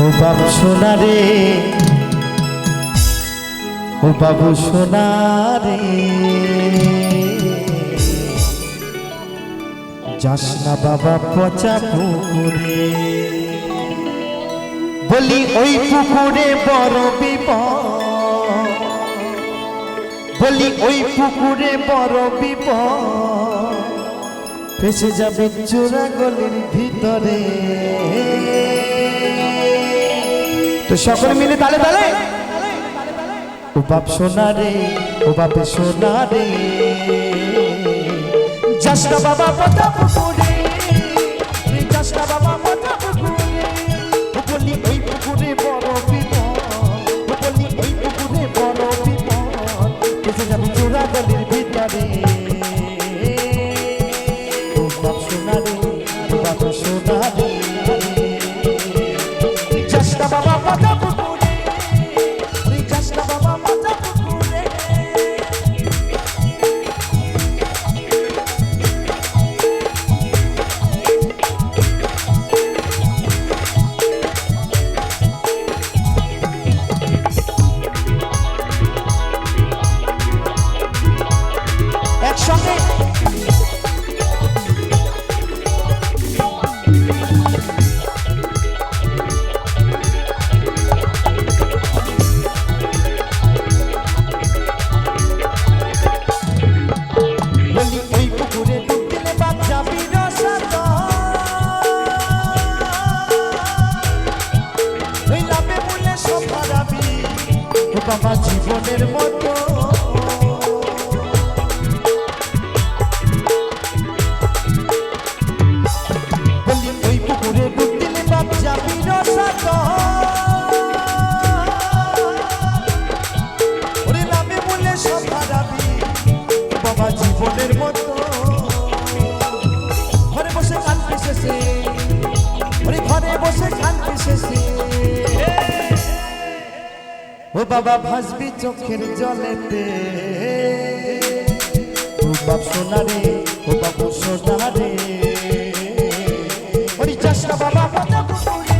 ও বাবু সোনা রে, ও বাবু সোনা রে, যাস না বাবা পচা পুকুরে। বলি ওই পুকুরে বড় বিপদ, বলি ওই পুকুরে বড় বিপদ, ফেসে যাবে চোরা গলির ভিতরে। তো সকলে মিলে তালে তালে, ও বাপ সোনা রে, ও বাপে সোনা রে, যাস না বাবা পচা পুকুরে, যাস না বাবা পচা পুকুরে। বলি ওই পুকুরে বড় বিপদ, বলি ওই পুকুরে বড় বিপদ, ফেসে যাবে চোরা গলির ভিতরে। ও বাপ সোনা রে, ও বাপ সোনা রে, যাস না বাবা পচা পুকুরে, যাস না বাবা পচা পুকুরে। একসঙ্গে বলি ওই পুকুরে ডুব দিলে বাপ যাবি রসাত, ওই লাভে মূল্যে সব হারাবি ও বাবা জীবনের মতো। বলি ওই পুকুরে ডুব দিলে বাপ যাবি রসাত, ওরে লাভে মূল্যে সব হারাবি বাবা জীবনের মতো। ঘরে বসে কান পিসেছে, ওরে ঘরে বসে কান পিসেছে, ও বাবা ভাসবি চোখের জলেতে। ও বাপ সোনা রে, ও বাবু সোনা রে, ওরে যাস না বাবা পচা পুকুরে,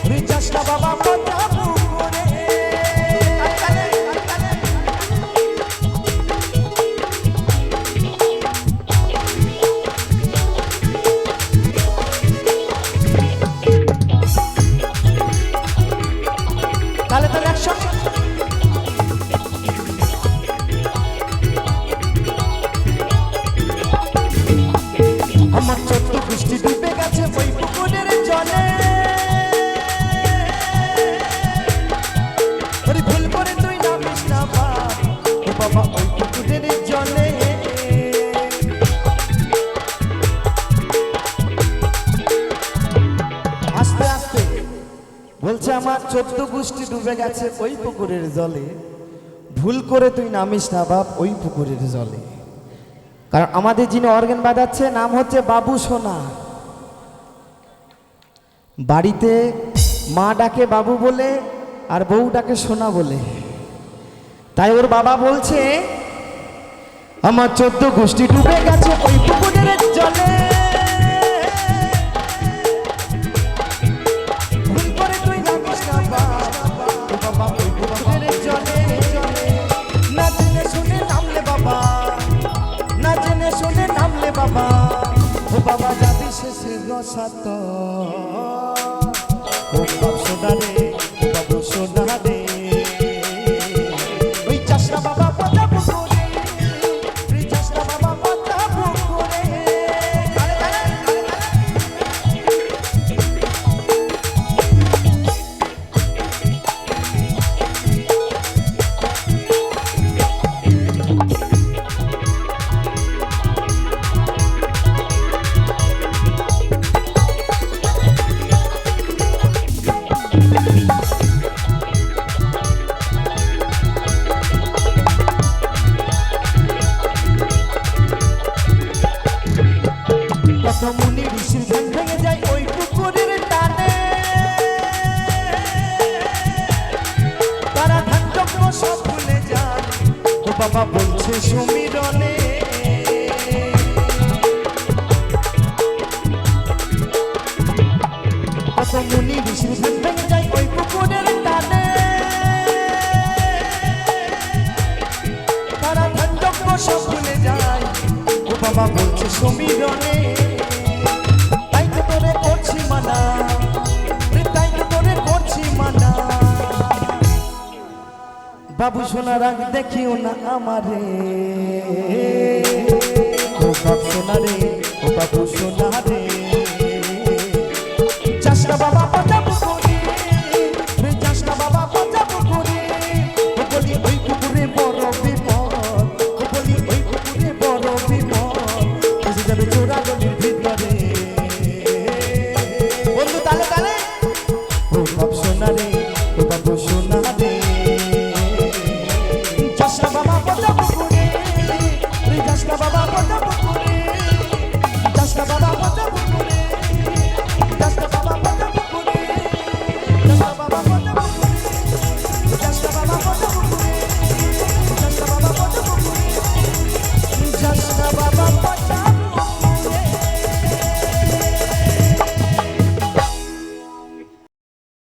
ওরে যাস না বাবা পচা পুকুরে। তাহলে তাহলে একসঙ্গে আমার 14 গোষ্ঠী ডুবে গেছে ওই পুকুরের জলে, ওরে ভুল করে তুই নামিস না বাপ, ও বাবা ওই পুকুরের জলে। আস্তে আস্তে বলছে আমার 14 গোষ্ঠী ডুবে গেছে ওই পুকুরের জলে, ভুল করে তুই নামিস না বাপ ওই পুকুরের জলে। কারণ আমাদের যিনি অর্গান বাজাচ্ছে নাম হচ্ছে বাবু সোনা। বাড়িতে মা ডাকে বাবু বলে আর বউ ডাকে সোনা বলে, তাই ওর বাবা বলছে আমার 14 গোষ্ঠী ডুবে গেছে ওই পুকুরের জলে, ভুল করে তুই নামিস না বাপ, ও বাবা ওই পুকুরের জলে। না জেনে শুনে নামলে বাবা, না জেনে শুনে নামলে বাবা, ও বাবা যাবি শেষে রসাত। ও বাপ সোনা রে, ও বাবু সোনা রে, ওই যাস না বাবা পচা পুকুরে, ওই যাস না বাবা পচা পুকুরে। কত মুনি ঋষির ধ্যান ভেঙে যায় ওই পুকুরের টানে, তারা ধ্যান যজ্ঞ সব ভুলে যায় ও বাবা বলছে সমীরণে। মুনি ঋষির ধ্যান ভেঙে যায় ওই পুকুরের টানে। তারা ধ্যান যজ্ঞ সব ভুলে যায়, ও বাবা বলছে সমীরণে। তাই তো তোরে করছি মানা, তাই তো তোরে করছি মানা। বাবু সোনা রাগ দেখিও না আমারে, ও বাবু সোনা রে, ও বাবু সোনা রে। চাষটা বাবা